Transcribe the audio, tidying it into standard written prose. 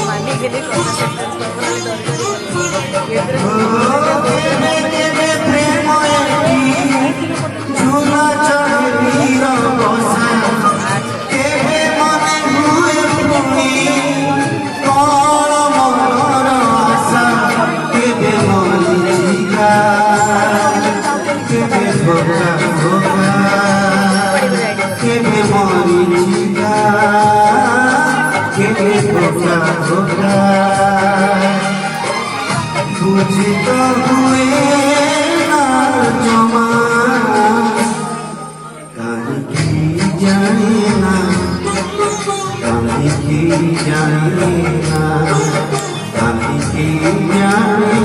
money గిని concept पूजित हुए ना जमा कहीं की जाने ना कहीं की जाने ना कहीं की जाने